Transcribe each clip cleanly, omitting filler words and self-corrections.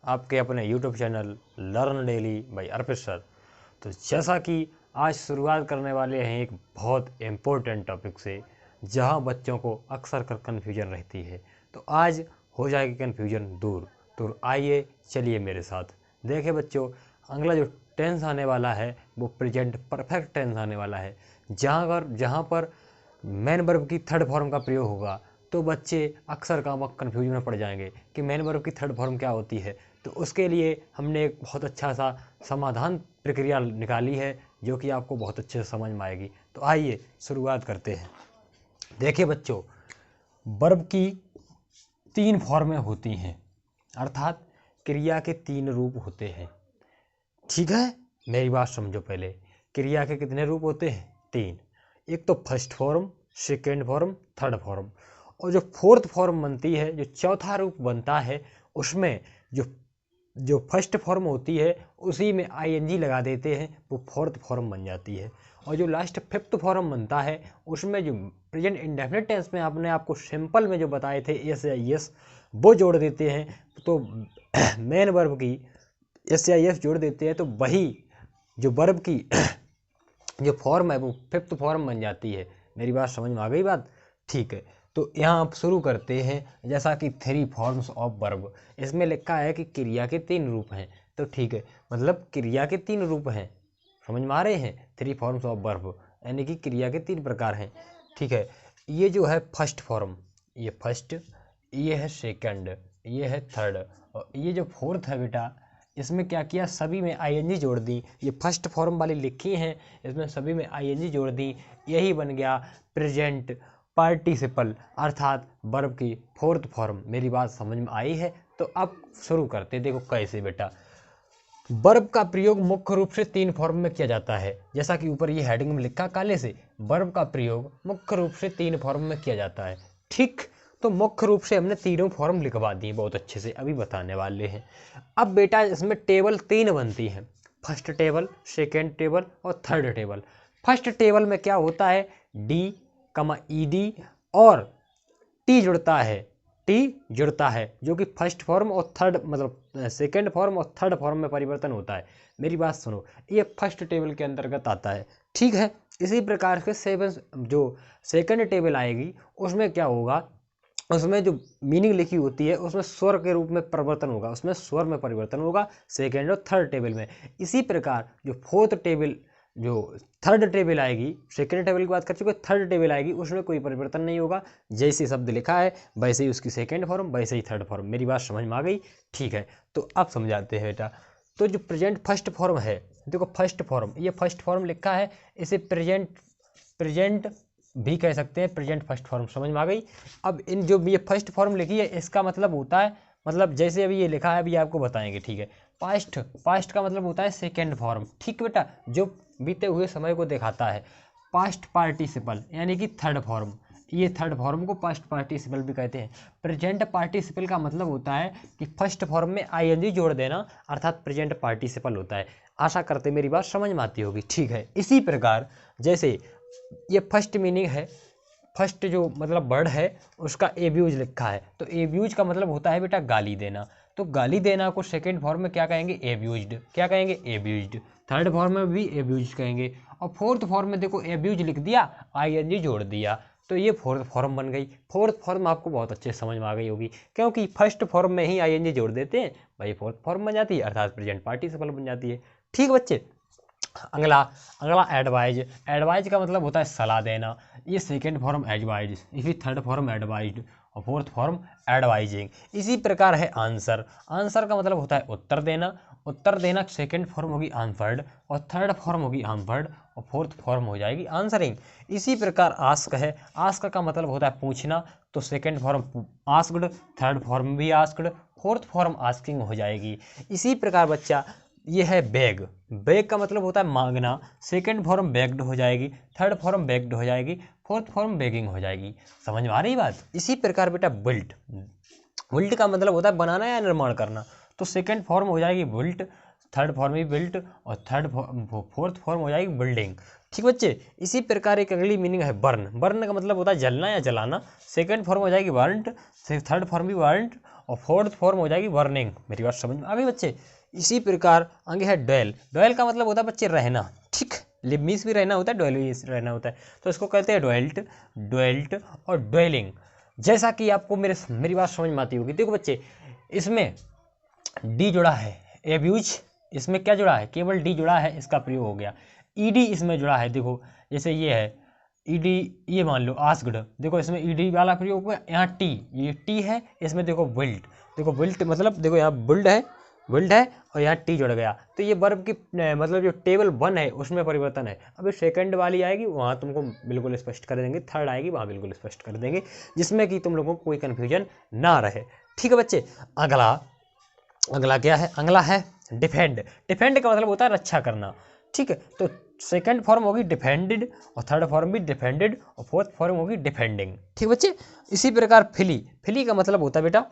आपके अपने YouTube channel learn daily by Arpit sir. तो जैसा कि आज शुरुआत करने वाले हैं एक बहुत इम्पोर्टेंट टॉपिक से, जहां बच्चों को अक्सर कर कन्फ्यूजन रहती है, तो आज हो जाएगी कन्फ्यूजन दूर। तो आइए चलिए मेरे साथ। देखिए बच्चों, अगला जो टेंस आने वाला है वो प्रेजेंट परफेक्ट टेंस आने वाला है, जहाँ पर मेन वर्ब की थर्ड फॉर्म का प्रयोग होगा। तो बच्चे अक्सर कन्फ्यूजन में पड़ जाएंगे कि मेन वर्ब की थर्ड फॉर्म क्या होती है। तो उसके लिए हमने एक बहुत अच्छा सा समाधान प्रक्रिया निकाली है, जो कि आपको बहुत अच्छे से समझ में आएगी। तो आइए शुरुआत करते हैं। देखिए बच्चों, वर्ब की 3 फॉर्में होती हैं, अर्थात क्रिया के 3 रूप होते हैं। ठीक है, मेरी बात समझो पहले। क्रिया के कितने रूप होते हैं? 3। एक तो first form, second form, third form. और जो फोर्थ फॉर्म बनती है, जो चौथा रूप बनता है, उसमें जो फर्स्ट फॉर्म होती है उसी में आईएनजी लगा देते हैं, वो फोर्थ फॉर्म बन जाती है। और जो लास्ट फिफ्थ फॉर्म बनता है, उसमें जो प्रेजेंट इंडेफिनिट टेंस में आपने आपको सिंपल में जो बताए थे एस या यस, वो जोड़ देते हैं। तो मेन वर्ब की एस या यस जोड़ देते हैं, तो वही जो वर्ब की जो फॉर्म है वो फिफ्थ फॉर्म बन जाती है। मेरी बात समझ में आ गई बात? ठीक है, तो यहाँ आप शुरू करते हैं। जैसा कि 3 फॉर्म्स ऑफ वर्ब, इसमें लिखा है कि क्रिया के 3 रूप हैं। तो ठीक है, मतलब क्रिया के 3 रूप हैं, समझ में आ रहे हैं? 3 फॉर्म्स ऑफ वर्ब यानी कि क्रिया के 3 प्रकार हैं। ठीक है, ये जो है फर्स्ट फॉर्म, ये फर्स्ट, ये है सेकंड, ये है थर्ड, और ये जो फोर्थ है बेटा, इसमें क्या किया, सभी में आईएनजी जोड़ दी। ये फर्स्ट फॉर्म वाली लिखी हैं, इसमें सभी में आईएनजी जोड़ दी। यही बन गया प्रेजेंट पार्टिसिपल, अर्थात वर्ब की फोर्थ फॉर्म। मेरी बात समझ में आई है? तो अब शुरू करते। देखो कैसे बेटा, वर्ब का प्रयोग मुख्य रूप से 3 फॉर्म में किया जाता है। जैसा कि ऊपर ये हेडिंग में लिखा काले से, वर्ब का प्रयोग मुख्य रूप से 3 फॉर्म में किया जाता है। ठीक, तो मुख्य रूप से हमने तीनों फॉर्म लिखवा दिए बहुत अच्छे से, अभी बताने वाले हैं। अब बेटा इसमें टेबल 3 बनती हैं, फर्स्ट टेबल, सेकेंड टेबल और थर्ड टेबल। फर्स्ट टेबल में क्या होता है, डी ईडी और टी जुड़ता है, जो कि फर्स्ट फॉर्म और थर्ड मतलब सेकेंड फॉर्म और थर्ड फॉर्म में परिवर्तन होता है। मेरी बात सुनो, ये फर्स्ट टेबल के अंतर्गत आता है। ठीक है, इसी प्रकार से जो सेकेंड टेबल आएगी, उसमें क्या होगा, उसमें जो मीनिंग लिखी होती है उसमें स्वर के रूप में परिवर्तन होगा, उसमें स्वर में परिवर्तन होगा सेकेंड और थर्ड टेबल में। इसी प्रकार जो फोर्थ टेबल, जो थर्ड टेबल आएगी, सेकेंड टेबल की बात कर चुके, थर्ड टेबल आएगी, उसमें कोई परिवर्तन नहीं होगा। जैसे शब्द लिखा है वैसे ही उसकी सेकेंड फॉर्म, वैसे ही थर्ड फॉर्म। मेरी बात समझ में आ गई? ठीक है, तो अब समझाते हैं बेटा। तो जो प्रेजेंट फर्स्ट फॉर्म है, देखो फर्स्ट फॉर्म, ये फर्स्ट फॉर्म लिखा है, इसे प्रेजेंट भी कह सकते हैं, प्रेजेंट फर्स्ट फॉर्म। समझ में आ गई? अब इन जो ये फर्स्ट फॉर्म लिखी है, इसका मतलब होता है, मतलब जैसे अभी ये लिखा है, अभी आपको बताएंगे। ठीक है, पास्ट का मतलब होता है सेकेंड फॉर्म। ठीक बेटा, जो बीते हुए समय को दिखाता है। पास्ट पार्टिसिपल यानी कि थर्ड फॉर्म, ये थर्ड फॉर्म को पास्ट पार्टिसिपल भी कहते हैं। प्रेजेंट पार्टिसिपल का मतलब होता है कि फर्स्ट फॉर्म में आईएनजी जोड़ देना, अर्थात प्रेजेंट पार्टिसिपल होता है। आशा करते मेरी बात समझ में आती होगी। ठीक है, इसी प्रकार जैसे ये फर्स्ट मीनिंग है, फर्स्ट जो मतलब वर्ड है उसका एब्यूज लिखा है, तो एब्यूज का मतलब होता है बेटा गाली देना। तो गाली देना को सेकेंड फॉर्म में क्या कहेंगे, एब्यूज्ड। क्या कहेंगे, एब्यूज्ड। थर्ड फॉर्म में भी एब्यूज कहेंगे। और फोर्थ फॉर्म में देखो एब्यूज लिख दिया, आईएनजी जोड़ दिया, तो ये फोर्थ फॉर्म बन गई। फोर्थ फॉर्म आपको बहुत अच्छे समझ में आ गई होगी, क्योंकि फर्स्ट फॉर्म में ही आईएनजी जोड़ देते हैं, भाई फोर्थ फॉर्म बन जाती है, अर्थात प्रेजेंट पार्टिसिपल बन जाती है। ठीक बच्चे, अगला एडवाइज का मतलब होता है सलाह देना। ये सेकेंड फॉर्म एडवाइज, इसी थर्ड फॉर्म एडवाइज्ड और फोर्थ फॉर्म एडवाइजिंग। इसी प्रकार है आंसर का मतलब होता है उत्तर देना सेकेंड फॉर्म होगी आंसर्ड, और थर्ड फॉर्म होगी आंसर्ड, और फोर्थ फॉर्म हो जाएगी आंसरिंग। इसी प्रकार आस्क का मतलब होता है पूछना, तो second form asked, third form भी आस्क्ड, फोर्थ फॉर्म आस्किंग हो जाएगी। इसी प्रकार बच्चा ये है बैग का मतलब होता है मांगना, सेकेंड फॉर्म बैग्ड हो जाएगी, थर्ड फॉर्म बैग्ड हो जाएगी, फोर्थ फॉर्म बेगिंग हो जाएगी। समझ में आ रही बात? इसी प्रकार बेटा बिल्ट का मतलब होता है बनाना या निर्माण करना, तो सेकेंड फॉर्म हो जाएगी बिल्ट, थर्ड फॉर्म भी बिल्ट, और फोर्थ फॉर्म हो जाएगी बिल्डिंग। ठीक बच्चे, इसी प्रकार एक अगली मीनिंग है बर्न का मतलब होता है जलना या जलाना, सेकेंड फॉर्म हो जाएगी वारंट, थर्ड फॉर्म भी वारंट, और फोर्थ फॉर्म हो जाएगी बर्निंग। मेरी बात समझ में आ गई बच्चे। इसी प्रकार आगे है डवेल। डवेल का मतलब होता है बच्चे रहना, ठीक। लिबमीस भी रहना होता है, डवेल भी रहना होता है, तो इसको कहते हैं ड्वेल्ट, ड्वेल्ट और ड्वेलिंग। जैसा कि आपको मेरी बात समझ में आती होगी। देखो बच्चे, इसमें डी जुड़ा है, एब्यूज, इसमें क्या जुड़ा है, केवल डी जुड़ा है, इसका प्रयोग हो गया। ईडी इसमें जुड़ा है, देखो जैसे ये है ईडी, ये मान लो आस्क्ड, देखो इसमें ईडी वाला प्रयोग हुआ। यहाँ टी, ये टी है, इसमें देखो विल्ट, देखो विल्ट मतलब देखो यहाँ बिल्ड है, विल्ड है, और यहाँ टी जुड़ गया, तो ये वर्ब की मतलब जो टेबल 1 है उसमें परिवर्तन है। अभी सेकंड वाली आएगी वहाँ तुमको बिल्कुल स्पष्ट कर देंगे, थर्ड आएगी वहाँ बिल्कुल स्पष्ट कर देंगे, जिसमें कि तुम लोगों को कोई कन्फ्यूजन ना रहे, ठीक है बच्चे। अगला क्या है, अगला है डिफेंड। डिफेंड का मतलब होता है रक्षा करना, ठीक है। तो सेकंड फॉर्म होगी डिफेंडेड, और थर्ड फॉर्म भी डिफेंडेड, और फोर्थ फॉर्म होगी डिफेंडिंग, ठीक बच्चे। इसी प्रकार फिली, फिली का मतलब होता है बेटा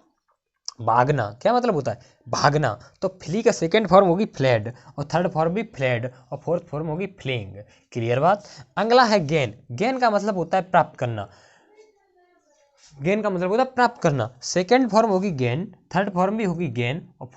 भागना। क्या मतलब होता है, भागना। तो फिली का सेकंड फॉर्म होगी फ्लेड, और थर्ड फॉर्म भी फ्लेड, और फोर्थ फॉर्म होगी फ्लेइंग। क्लियर बात। अगला है गेन। गेन का मतलब होता है प्राप्त करना। गेन का मतलब होता है प्राप्त करना। सेकंड फॉर्म होगी गेन, थर्ड फॉर्म भी होगी गेन, और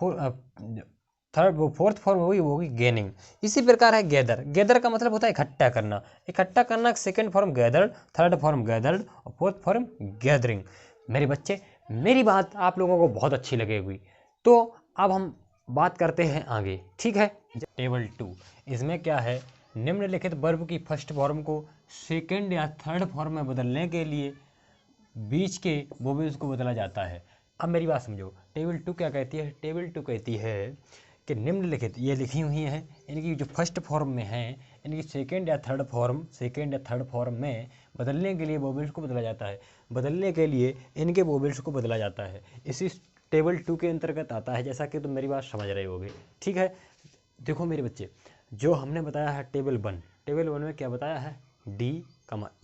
फोर्थ फॉर्म होगी गेनिंग। इसी प्रकार है गैदर। गैदर का मतलब होता है इकट्ठा करना। इकट्ठा करना second form gathered, third form gathered, और फोर्थ फॉर्म गैदरिंग। मेरे बच्चे, मेरी बात आप लोगों को बहुत अच्छी लगेगी, तो अब हम बात करते हैं आगे, ठीक है। टेबल 2, इसमें क्या है, निम्नलिखित वर्ब की फर्स्ट फॉर्म को सेकंड या थर्ड फॉर्म में बदलने के लिए बीच के वोवेल्स को बदला जाता है। अब मेरी बात समझो, टेबल 2 क्या कहती है, टेबल 2 कहती है कि निम्नलिखित ये लिखी हुई हैं, इनकी जो फर्स्ट फॉर्म में है, इनकी सेकंड या थर्ड फॉर्म में बदलने के लिए वोवेल्स को बदला जाता है। बदलने के लिए इनके वोवेल्स को बदला जाता है। इसी टेबल 2 के अंतर्गत आता है, जैसा कि तुम मेरी बात समझ रहे होगे, ठीक है। देखो मेरे बच्चे, जो हमने बताया है टेबल 1, टेबल 1 में क्या बताया है, डी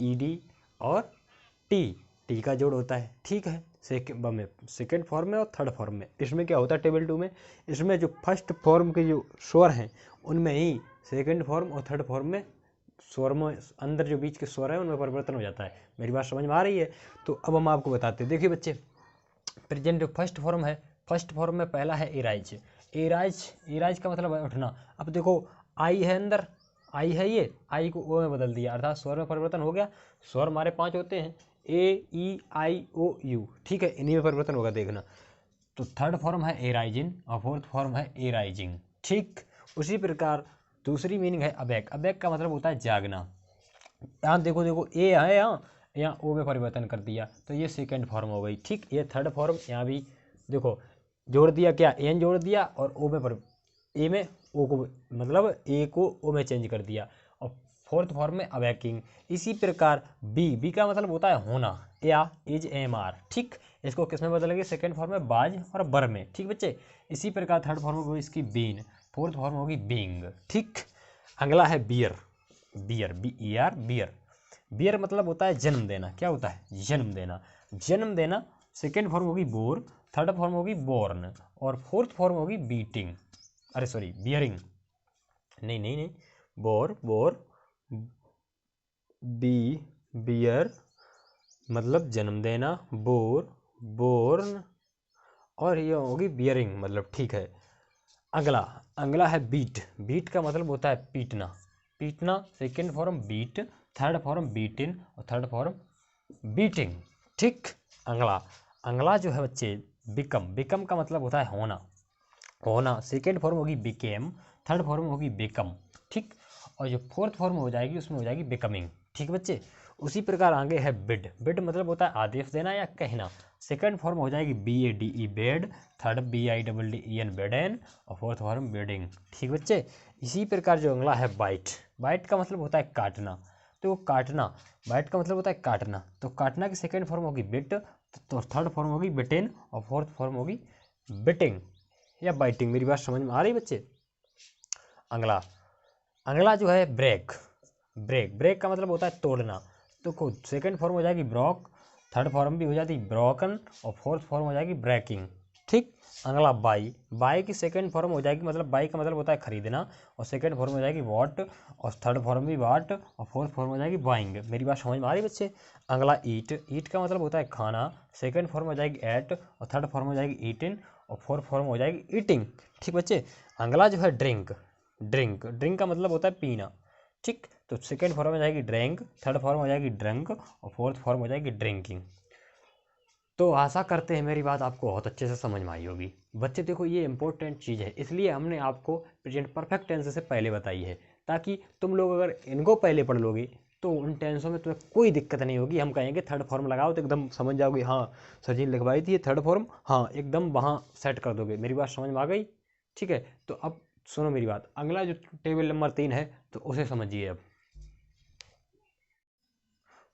ई डी और टी का जोड़ होता है, ठीक है। सेकेंड फॉर्म में और थर्ड फॉर्म में। इसमें क्या होता है टेबल 2 में, इसमें जो फर्स्ट फॉर्म के जो स्वर हैं उनमें ही सेकेंड फॉर्म और थर्ड फॉर्म में स्वर में अंदर जो बीच के स्वर हैं उनमें परिवर्तन हो जाता है। मेरी बात समझ में आ रही है। तो अब हम आपको बताते हैं। देखिए बच्चे, प्रेजेंट जो फर्स्ट फॉर्म है, फर्स्ट फॉर्म में पहला है एराइज। एराइज का मतलब है उठना। अब देखो आई है अंदर, आई है, ये आई को ओ में बदल दिया, अर्थात स्वर में परिवर्तन हो गया। स्वर हमारे 5 होते हैं, ए ई आई ओ यू, ठीक है, इन्हीं में परिवर्तन होगा, देखना। तो थर्ड फॉर्म है एराइजिन और फोर्थ फॉर्म है एराइजिंग, ठीक। उसी प्रकार दूसरी मीनिंग है अबैक। अबैक का मतलब होता है जागना। यहाँ देखो ए है, यहाँ ओ में परिवर्तन कर दिया, तो ये सेकंड फॉर्म हो गई, ठीक। ये थर्ड फॉर्म, यहाँ भी देखो जोड़ दिया, क्या एन जोड़ दिया, और ओ में ए में ओ को, मतलब ए को ओ में चेंज कर दिया, और फोर्थ फॉर्म में अवैकिंग। इसी प्रकार बी का मतलब होता है होना, या इज एम आर, ठीक। इसको किस में बदलेंगे, सेकंड फॉर्म में बाज और बर में, ठीक बच्चे। इसी प्रकार थर्ड फॉर्म होगी इसकी बीन, फोर्थ फॉर्म होगी बींग, ठीक। अगला है bear. Bear, BER, bear. Bear मतलब होता है जन्म देना। क्या होता है, जन्म देना। जन्म देना सेकेंड फॉर्म होगी बोर, थर्ड फॉर्म होगी बोर्न, और फोर्थ फॉर्म होगी बीटिंग, अरे सॉरी बियरिंग, नहीं, बोर बियर मतलब जन्म देना, बोर्न, और ये होगी बियरिंग, मतलब ठीक है। अगला है बीट का मतलब होता है पीटना, second form beat, third form beaten, और थर्ड फॉर्म बीटिंग, ठीक। अगला जो है बच्चे बिकम का मतलब होता है होना, सेकेंड फॉर्म होगी बिकेम, थर्ड फॉर्म होगी बिकम, ठीक। और जो फोर्थ फॉर्म हो जाएगी उसमें हो जाएगी बिकमिंग, ठीक बच्चे। उसी प्रकार आगे है बिड मतलब होता है आदेश देना या कहना। सेकंड फॉर्म हो जाएगी BADE bed, third BIDDEN Baden, और फोर्थ फॉर्म बेडिंग, ठीक बच्चे। इसी प्रकार जो अगला है बाइट का मतलब होता है काटना। तो बाइट का मतलब होता है काटना, तो काटना की सेकंड फॉर्म होगी बिट, तो थर्ड फॉर्म होगी बिटेन, और फोर्थ फॉर्म होगी बिटिंग या बाइटिंग। मेरी बात समझ में आ रही बच्चे। अगला जो है ब्रेक का मतलब होता है तोड़ना। तो खुद सेकंड फॉर्म हो जाएगी ब्रॉक, थर्ड फॉर्म भी हो जाती है ब्रोकन, और फोर्थ फॉर्म हो जाएगी ब्रेकिंग, ठीक। अगला बाई, बाई की सेकंड फॉर्म हो जाएगी, मतलब बाई का मतलब होता है खरीदना, और सेकंड फॉर्म हो जाएगी वॉट, और थर्ड फॉर्म भी वाट, और फोर्थ फॉर्म हो जाएगी बाइंग। मेरी बात समझ में आ रही बच्चे। अगला ईट, ईट का मतलब होता है खाना, सेकंड फॉर्म हो जाएगी एट, और थर्ड फॉर्म हो जाएगी ईटिन, और फोर्थ फॉर्म हो जाएगी ईटिंग। ठीक बच्चे। अगला जो है ड्रिंक, ड्रिंक, ड्रिंक का मतलब होता है पीना। ठीक, तो सेकंड फॉर्म हो जाएगी ड्रिंक, थर्ड फॉर्म हो जाएगी ड्रंक, और फोर्थ फॉर्म हो जाएगी ड्रिंकिंग। तो आशा करते हैं मेरी बात आपको बहुत अच्छे से समझ में आई होगी। बच्चे देखो, ये इंपॉर्टेंट चीज़ है, इसलिए हमने आपको प्रेजेंट परफेक्ट टेंस से पहले बताई है, ताकि तुम लोग अगर इनको पहले पढ़ लोगे तो उन टेंसों में तुम्हें कोई दिक्कत नहीं होगी। हम कहेंगे थर्ड फॉर्म लगाओ तो एकदम समझ जाओगे, हाँ सर जी ने लिखवाई थी ये थर्ड फॉर्म, हाँ एकदम वहाँ सेट कर दोगे। मेरी बात समझ में आ गई? ठीक है, तो अब सुनो मेरी बात। अगला जो टेबल नंबर 3 है तो उसे समझिए अब।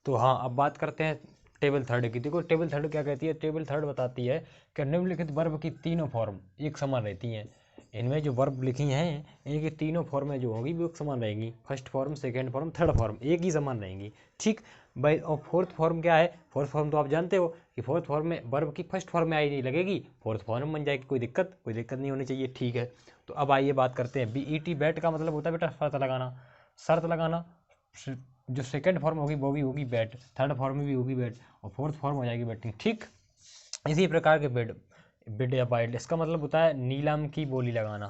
तो हाँ, अब बात करते हैं टेबल थर्ड की। देखो टेबल थर्ड क्या कहती है? टेबल थर्ड बताती है कि निम्नलिखित वर्ब की तीनों फॉर्म एक समान रहती हैं। इनमें जो वर्ब लिखी हैं इनकी तीनों फॉर्में जो होंगी वो एक समान रहेंगी। First form, second form, third form एक ही समान रहेंगी। ठीक भाई। और फोर्थ फॉर्म क्या है? फोर्थ फॉर्म तो आप जानते हो कि फोर्थ फॉर्म में वर्ब की फर्स्ट फॉर्म में आई नहीं लगेगी, फोर्थ फॉर्म बन जाएगी। कोई दिक्कत नहीं होनी चाहिए। ठीक है, तो अब आइए बात करते हैं। BET, बैट का मतलब होता है बेटा शर्त लगाना, शर्त लगाना। जो सेकंड फॉर्म होगी वो भी होगी बैट, थर्ड फॉर्म में भी होगी बैट, और फोर्थ फॉर्म हो जाएगी बैटिंग। ठीक, इसी प्रकार के बिड, बिड या बाइड, इसका मतलब होता है नीलाम की बोली लगाना।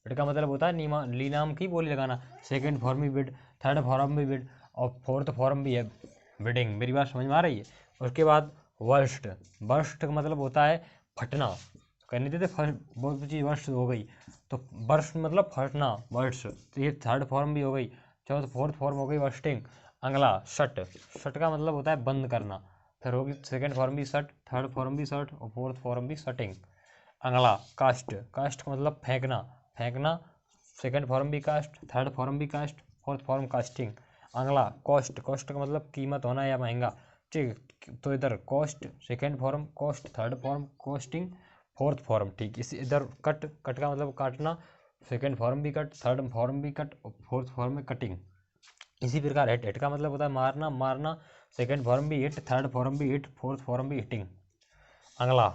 बिड का मतलब होता है नीलाम की बोली लगाना। सेकंड फॉर्म भी बिड, थर्ड फॉर्म भी बिड, और फोर्थ फॉर्म भी है बिडिंग। मेरी बात समझ में आ रही है? उसके बाद वर्स्ट, वर्स्ट का मतलब होता है फटना। कहने देते फर्स्ट बहुत चीज़ वर्स्ट हो गई, तो वर्स्ट मतलब फटना, वर्स्ट। तो ये थर्ड फॉर्म भी हो गई। चौथ फोर्थ फॉर्म हो गई वर्स्टिंग। अगला शट, शट का मतलब होता है बंद करना। फिर होगी सेकंड फॉर्म भी शट, थर्ड फॉर्म भी शट, और फोर्थ फॉर्म भी शटिंग। अगला कास्ट, कास्ट का मतलब फेंकना, फेंकना। सेकंड फॉर्म भी कास्ट, थर्ड फॉर्म भी कास्ट, फोर्थ फॉर्म कास्टिंग। अगला कॉस्ट, कॉस्ट का मतलब कीमत होना या महंगा। ठीक, तो इधर cost second form, cost third form, costing fourth form. ठीक, इसी इधर कट, कट का मतलब काटना। सेकंड फॉर्म भी कट, थर्ड फॉर्म भी कट, और फोर्थ फॉर्म में कटिंग। इसी प्रकार हिट, हिट का मतलब होता है मारना, मारना। सेकंड फॉर्म भी हिट, थर्ड फॉर्म भी हिट, फोर्थ फॉर्म भी हिटिंग। अगला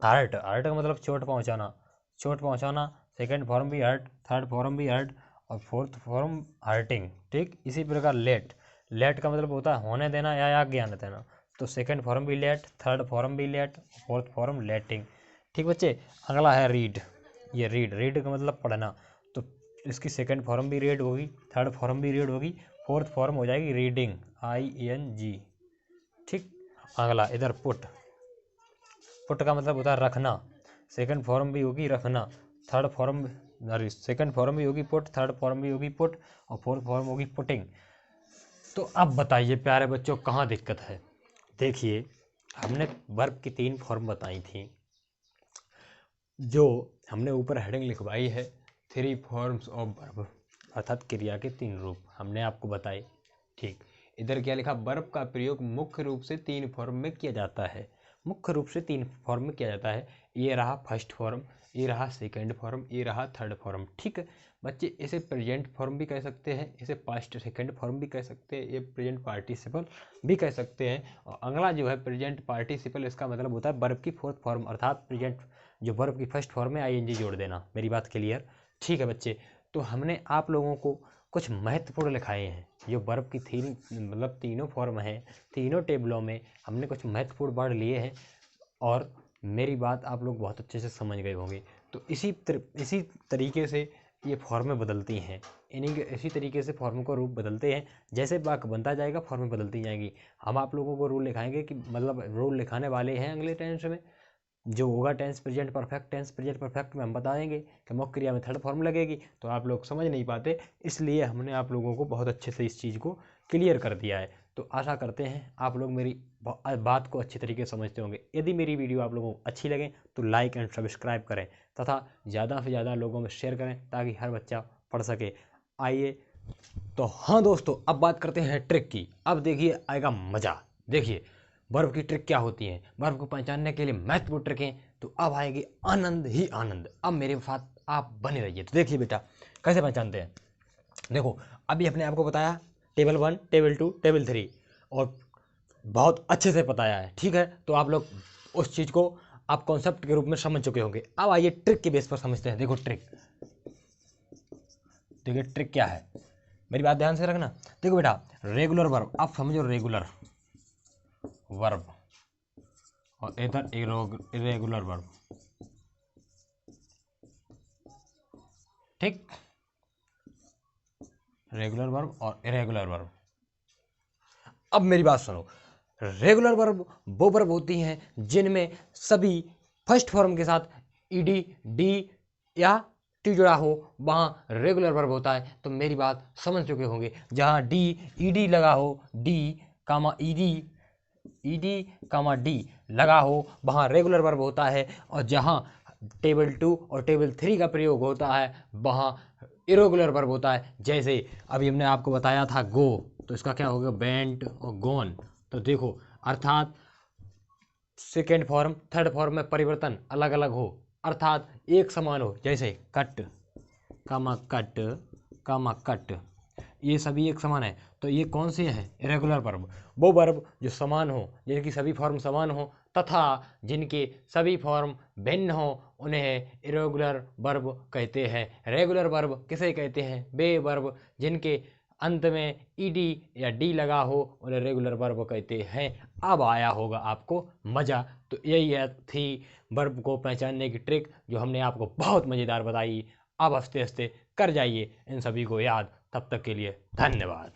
हर्ट, हर्ट का मतलब चोट पहुंचाना, चोट पहुंचाना। सेकंड फॉर्म भी हर्ट, थर्ड फॉर्म भी हर्ट, और फोर्थ फॉर्म हर्टिंग। ठीक, इसी प्रकार लेट, लेट का मतलब होता है होने देना या आज्ञा न देना। तो सेकंड फॉर्म भी लेट, थर्ड फॉर्म भी लेट, फोर्थ फॉर्म लेटिंग। ठीक बच्चे। अगला है रीड, ये रीड, रीड का मतलब पढ़ना। तो इसकी सेकंड फॉर्म भी रीड होगी, थर्ड फॉर्म भी रीड होगी, फोर्थ फॉर्म हो जाएगी रीडिंग, ING। ठीक। अगला इधर पुट, पुट का मतलब होता है रखना। सेकंड फॉर्म भी होगी रखना, third form, sorry second form भी होगी पुट, थर्ड फॉर्म भी होगी पुट, और फोर्थ फॉर्म होगी पुटिंग। तो अब बताइए प्यारे बच्चों कहाँ दिक्कत है? देखिए, हमने वर्ब की 3 फॉर्म बताई थी, जो हमने ऊपर हेडिंग लिखवाई है 3 फॉर्म्स ऑफ वर्ब, अर्थात क्रिया के 3 रूप हमने आपको बताए। ठीक, इधर क्या लिखा? वर्ब का प्रयोग मुख्य रूप से 3 फॉर्म में किया जाता है, मुख्य रूप से 3 फॉर्म में किया जाता है। ये रहा फर्स्ट फॉर्म, ये रहा सेकंड फॉर्म, ये रहा थर्ड फॉर्म। ठीक है बच्चे, इसे प्रेजेंट फॉर्म भी कह सकते हैं, इसे पास्ट सेकंड फॉर्म भी कह सकते हैं, ये प्रेजेंट पार्टिसिपल भी कह सकते हैं। और अगला जो है प्रेजेंट पार्टिसिपल, इसका मतलब होता है वर्ब की फोर्थ फॉर्म, अर्थात प्रेजेंट जो वर्ब की फर्स्ट फॉर्म में ING जोड़ देना। मेरी बात क्लियर? ठीक है बच्चे, तो हमने आप लोगों को कुछ महत्वपूर्ण लिखाए हैं जो वर्ब की मतलब तीनों फॉर्म हैं, तीनों टेबलों में हमने कुछ महत्वपूर्ण वर्ड लिए हैं, और मेरी बात आप लोग बहुत अच्छे से समझ गए होंगे। तो इसी तरीके से ये फॉर्में बदलती हैं, इसी तरीके से फॉर्म को रूप बदलते हैं। जैसे वाक्य बनता जाएगा फॉर्में बदलती जाएंगी। हम आप लोगों को रूल लिखाएंगे कि मतलब रूल लिखाने वाले हैं अगले टेंस में, जो होगा tense present perfect, tense present perfect में हम बताएंगे कि मुख्य क्रिया में थर्ड फॉर्म लगेगी, तो आप लोग समझ नहीं पाते, इसलिए हमने आप लोगों को बहुत अच्छे से इस चीज़ को क्लियर कर दिया है। तो आशा करते हैं आप लोग मेरी बात को अच्छी तरीके से समझते होंगे। यदि मेरी वीडियो आप लोगों को अच्छी लगे तो लाइक एंड सब्सक्राइब करें, तथा ज़्यादा से ज़्यादा लोगों में शेयर करें ताकि हर बच्चा पढ़ सके। आइए, तो हाँ दोस्तों, अब बात करते हैं ट्रिक की। अब देखिए आएगा मज़ा। देखिए वर्ब की ट्रिक क्या होती है, वर्ब को पहचानने के लिए महत्वपूर्ण ट्रिकें, तो अब आएगी आनंद ही आनंद। अब मेरे साथ आप बने रहिए। तो देखिए बेटा कैसे पहचानते हैं। देखो अभी अपने आपको बताया टेबल 1, टेबल 2, टेबल 3, और बहुत अच्छे से बताया है। ठीक है, तो आप लोग उस चीज़ को आप कॉन्सेप्ट के रूप में समझ चुके होंगे। अब आइए ट्रिक के बेस पर समझते हैं। देखो ट्रिक, देखिए ट्रिक क्या है, मेरी बात ध्यान से रखना। देखो बेटा, रेगुलर वर्ब, आप समझो रेगुलर वर्ब और इधर इरेगुलर वर्ब, ठीक, रेगुलर वर्ब और इरेगुलर वर्ब। अब मेरी बात सुनो, रेगुलर वर्ब वो वर्ब होती हैं जिनमें सभी फर्स्ट फॉर्म के साथ ईडी, डी या टी जुड़ा हो, वहां रेगुलर वर्ब होता है। तो मेरी बात समझ चुके होंगे, जहां डी ईडी लगा हो, डी कामा ईडी कामा डी लगा हो, वहां रेगुलर वर्ब होता है। और जहां टेबल 2 और टेबल 3 का प्रयोग होता है, वहां इरेगुलर वर्ब होता है। जैसे अभी हमने आपको बताया था गो, तो इसका क्या होगा, बेंट और गोन। तो देखो, अर्थात सेकेंड फॉर्म थर्ड फॉर्म में परिवर्तन अलग अलग हो, अर्थात एक समान हो। जैसे कट कामा कट, ये सभी एक समान है। तो ये कौन से हैं, इरेगुलर वर्ब, वो वर्ब जो समान हो, जिनकी सभी फॉर्म समान हो तथा जिनके सभी फॉर्म भिन्न हो, उन्हें इरेगुलर वर्ब कहते हैं। रेगुलर वर्ब किसे कहते हैं, वे वर्ब जिनके अंत में ईडी या डी लगा हो, उन्हें रेगुलर वर्ब कहते हैं। अब आया होगा आपको मज़ा। तो यही है थी वर्ब को पहचानने की ट्रिक, जो हमने आपको बहुत मज़ेदार बताई। अब हंसते हंसते कर जाइए इन सभी को याद। तब तक के लिए धन्यवाद।